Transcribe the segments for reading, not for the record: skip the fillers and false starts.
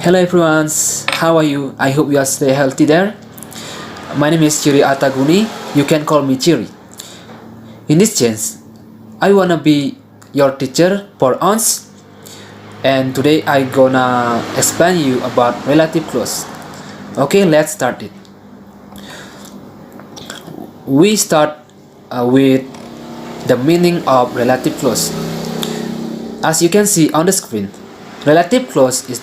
Hello everyone, how are you? I hope you are stay healthy there. My name is Ciri Arta Guni. You can call me Ciri. In this chance, I wanna be your teacher for ons, and today I gonna explain you about relative clause. Okay, let's start it. We start with the meaning of relative clause. As you can see on the screen, relative clause is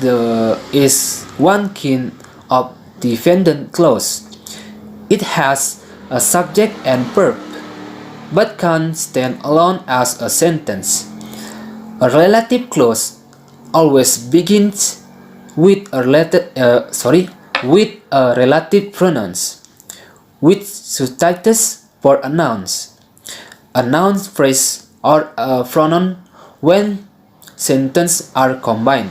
one kind of dependent clause. It has a subject and verb, but can stand alone as a sentence. A relative clause always begins with a relative pronouns, with substitutes for a noun phrase or a pronoun when sentences are combined.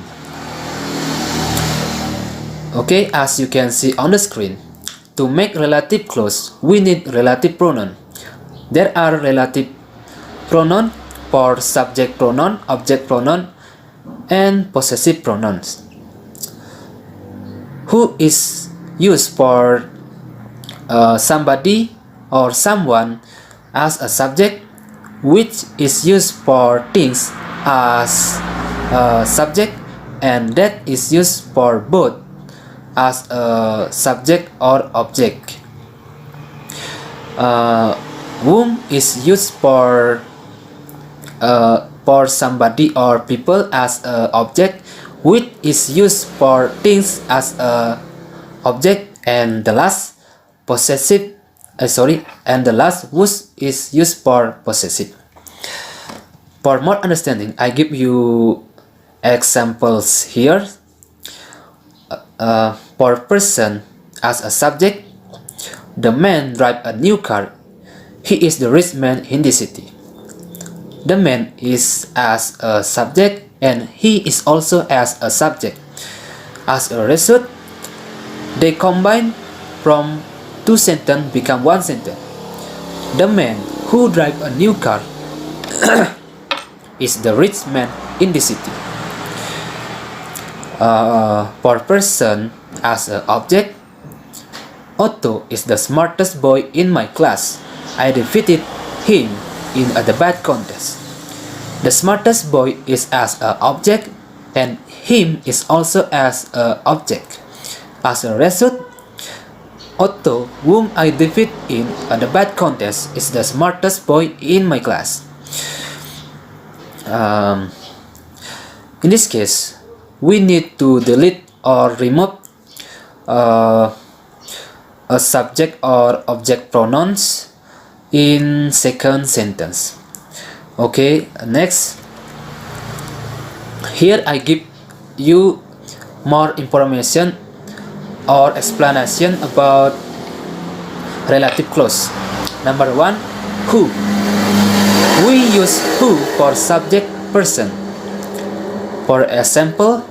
Okay, as you can see on the screen, to make relative clause, we need relative pronoun. There are relative pronoun for subject pronoun, object pronoun, and possessive pronouns. Who is used for somebody or someone as a subject, which is used for things as a subject, and that is used for both as a subject or object. Whom is used for somebody or people as a object, which is used for things as a object, and the last possessive and the last which is used for possessive. For more understanding, I give you examples here. For person as a subject, the man drives a new car. He is the rich man in the city. The man is as a subject and he is also as a subject. As a result, they combine from two sentences become one sentence. The man who drives a new car is the rich man in the city. For person as an object, Otto is the smartest boy in my class. I defeated him in a debate contest. The smartest boy is as an object and him is also as an object. As a result, Otto, whom I defeat in a debate contest, is the smartest boy in my class. In this case, we need to delete or remove a subject or object pronouns in second sentence. Okay, next. Here I give you more information or explanation about relative clause. Number one, who. We use who for subject person. For example,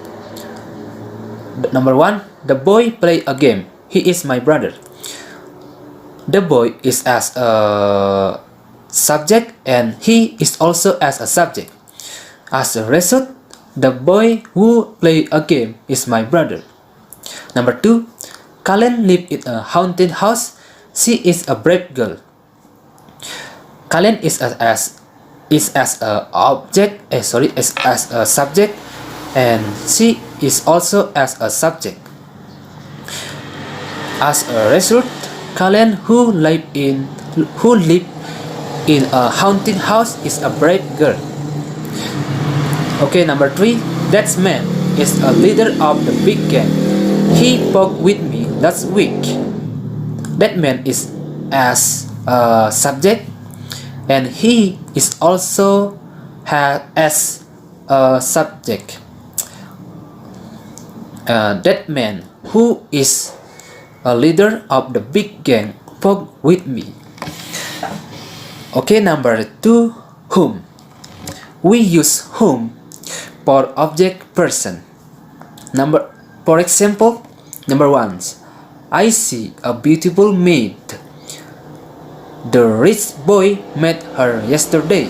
number one, the boy play a game. He is my brother. The boy is as a subject and he is also as a subject. As a result, the boy who play a game is my brother. Number two, Kalen lives in a haunted house. She is a brave girl. Kalen is as a subject, and she is also as a subject. As a result, Kalen who live in a haunted house is a brave girl. Okay, number three, that man is a leader of the big gang. He spoke with me last week. That man is as a subject and he is also as a subject. That man who is a leader of the big gang spoke with me. Okay, number two, whom. We use whom for object person. For example, number one, I see a beautiful maid. The rich boy met her yesterday.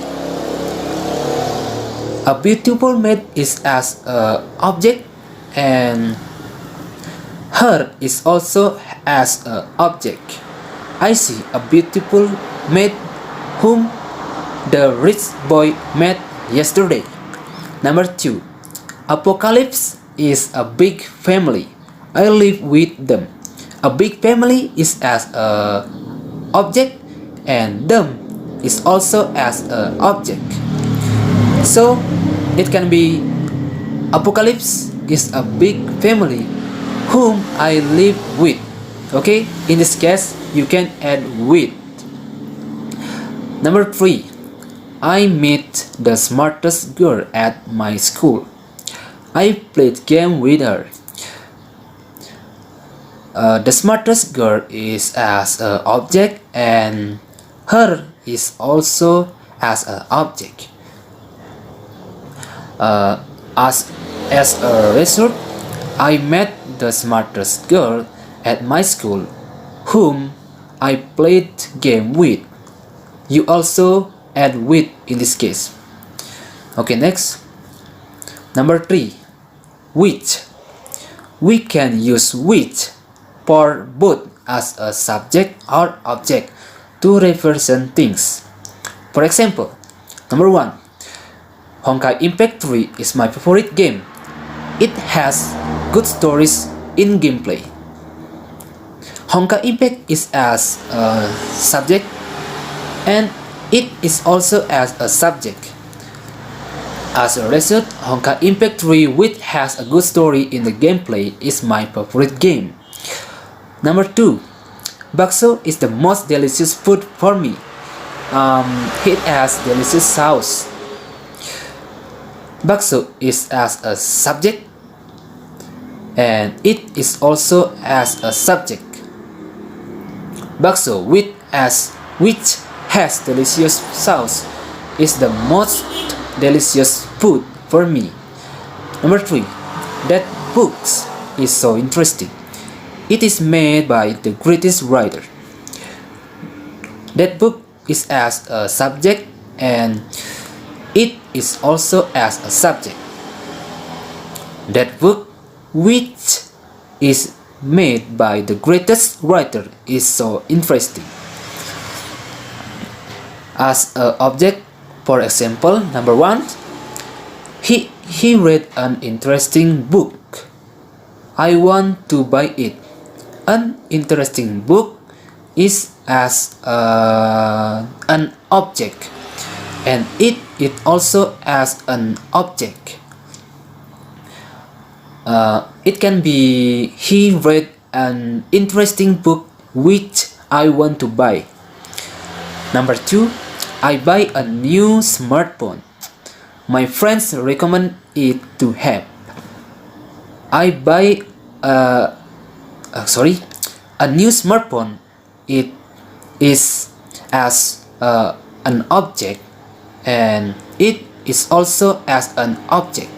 A beautiful maid is as an object and Her is also as an object. I see a beautiful maid whom the rich boy met yesterday. Number 2. Apocalypse is a big family. I live with them. A big family is as a object and them is also as a object. So it can be Apocalypse is a big family whom I live with. Okay, in this case you can add with. Number 3. I met the smartest girl at my school. I played game with her. The smartest girl is as an object and her is also as an object. As a result, I met the smartest girl at my school whom I played game with. You also add with in this case. Okay, next. Number 3. Which. We can use which for both as a subject or object to represent things. For example, number 1. Honkai Impact 3 is my favorite game. It has good stories in gameplay. Honkai Impact is as a subject and it is also as a subject. As a result, Honkai Impact 3, which has a good story in the gameplay, is my favorite game. Number 2. Bakso is the most delicious food for me. It has delicious sauce. Bakso is as a subject and it is also as a subject. Bakso which has delicious sauce is the most delicious food for me. Number 3. That book is so interesting. It is made by the greatest writer. That book is as a subject and it is also as a subject. That book which is made by the greatest writer is so interesting. As an object, for example, number 1. He read an interesting book. I want to buy it. An interesting book is as an object and it also as an object. It can be he read an interesting book which I want to buy. Number 2. I buy a new smartphone. My friends recommend it to have. I buy a new smartphone. It is as an object and it is also as an object.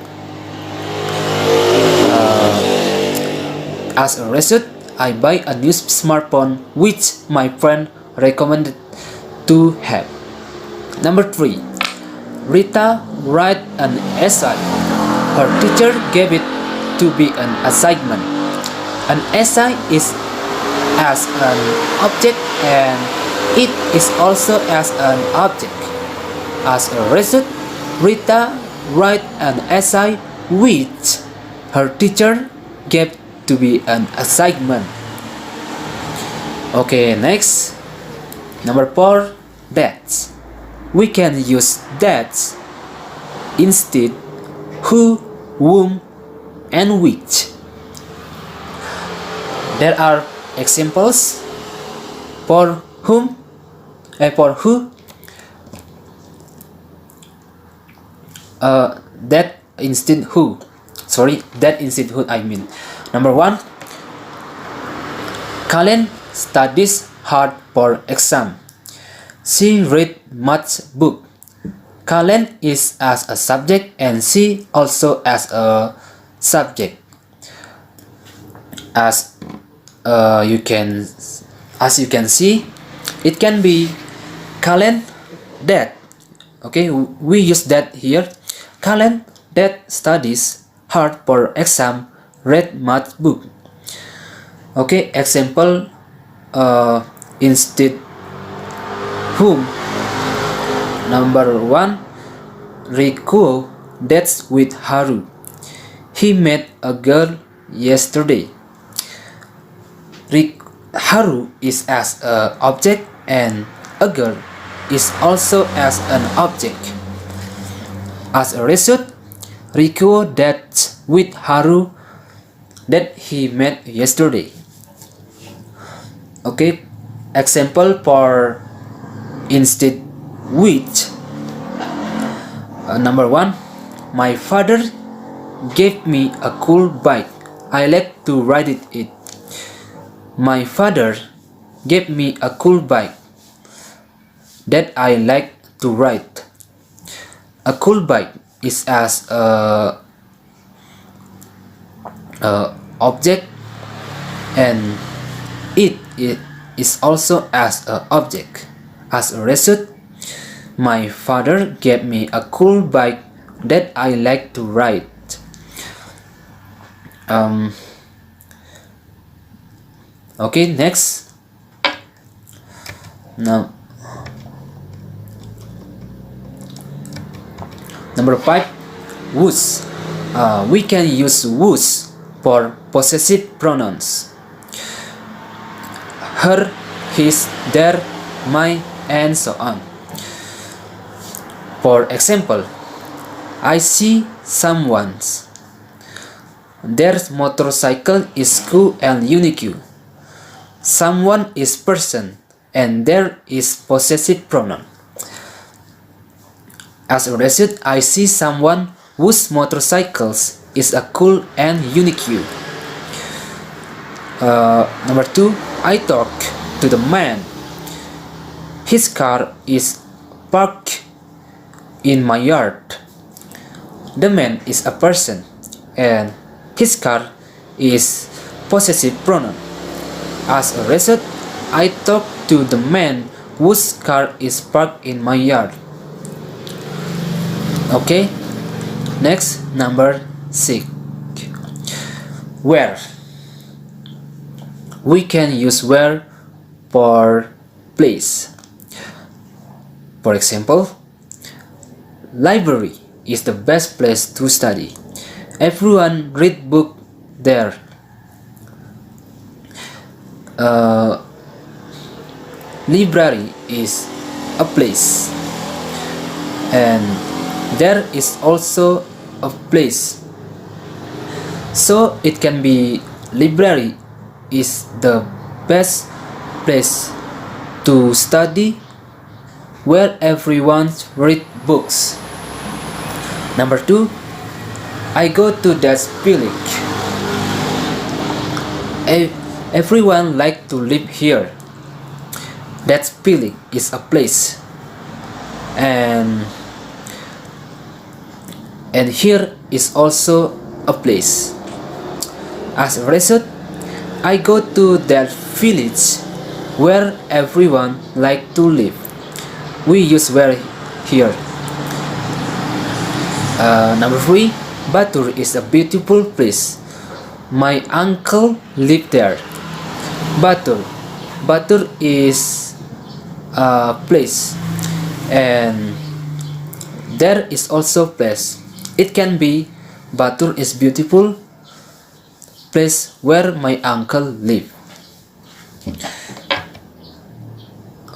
As a result, I buy a new smartphone which my friend recommended to have. Number 3. Rita wrote an essay. Her teacher gave it to be an assignment. An essay is as an object and it is also as an object. As a result, Rita wrote an essay which her teacher gave to be an assignment. Okay, next. Number 4. That. We can use that instead who, whom, and which. There are examples for whom, for who, that instead who. That instead who I mean. Number 1. Kalen studies hard for exam. She read much book. Kalen is as a subject and she also as a subject. As you can see, it can be Kalen that. Okay, we use that here. Kalen that studies hard for exam, read much book. Okay, example, instead whom. Number 1, Rikuo dates with Haru. He met a girl yesterday. Haru is as an object and a girl is also as an object. As a result, Rikuo dates with Haru that he met yesterday. Okay, example for instead which. Number 1, my father gave me a cool bike. I like to ride it. My father gave me a cool bike that I like to ride. A cool bike is as a object and it is also as an object. As a result, my father gave me a cool bike that I like to ride. Okay, next. Now, number 5, whose. We can use whose for possessive pronouns. Her, his, their, my, and so on. For example, I see someone's. Their motorcycle is cool and unique. Someone is person and there is possessive pronoun. As a result, I see someone whose motorcycles is a cool and unique. Number 2, I talk to the man. His car is parked in my yard. The man is a person and his car is possessive pronoun. As a result, I talk to the man whose car is parked in my yard. Okay, next, number 6, where. We can use where for place. For example, library is the best place to study. Everyone read book there. Library is a place and there is also a place. So it can be library is the best place to study where everyone read books. Number 2, I go to that village. Everyone like to live here. That village is a place. And here is also a place. As a result, I go to that village where everyone like to live. We use where here. Number 3, Batur is a beautiful place. My uncle lived there. Batur is a place and there is also place. It can be Batur is beautiful place where my uncle lived.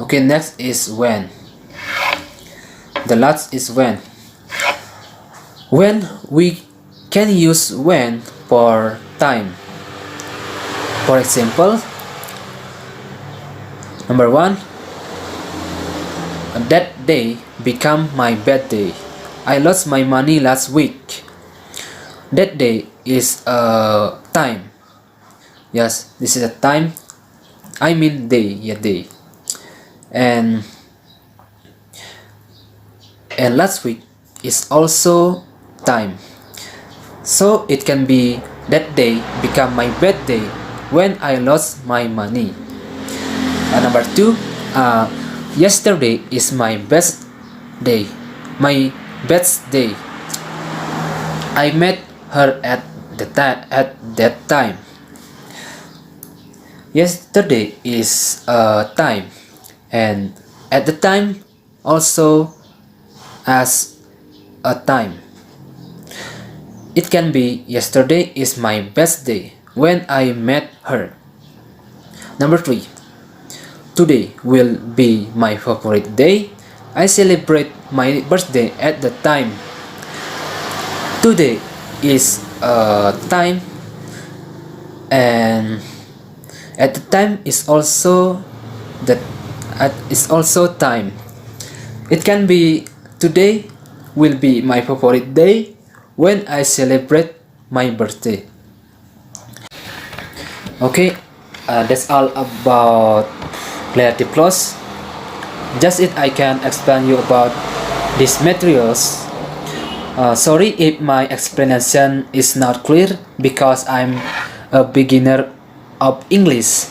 Okay, next is when. The last is when. When we can use when for time. For example, number 1, that day become my bad day. I lost my money last week. That day is a time. Yes, this is a time. I mean day, yeah, day. And last week is also time. So it can be that day become my bad day when I lost my money. Number 2, yesterday is my best day. My best day. I met her at that time. Yesterday is a time, and at the time also as a time. It can be yesterday is my best day when I met her. Number 3. Today will be my favorite day. I celebrate my birthday at the time. Today is a time, and at the time is also time. It can be today will be my favorite day when I celebrate my birthday. Okay, that's all about relative clause. Just it I can explain you about these materials. Sorry if my explanation is not clear because I'm a beginner of English,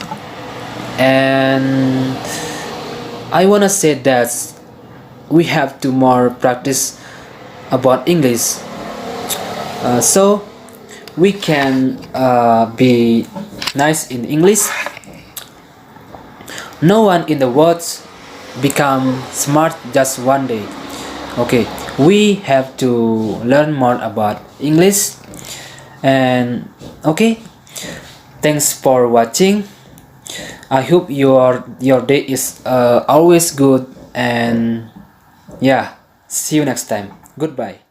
and I wanna say that we have to more practice about English, so we can be nice in English. No one in the world become smart just one day. Okay, we have to learn more about English. And okay, thanks for watching. I hope your day is always good, and yeah, see you next time. Goodbye.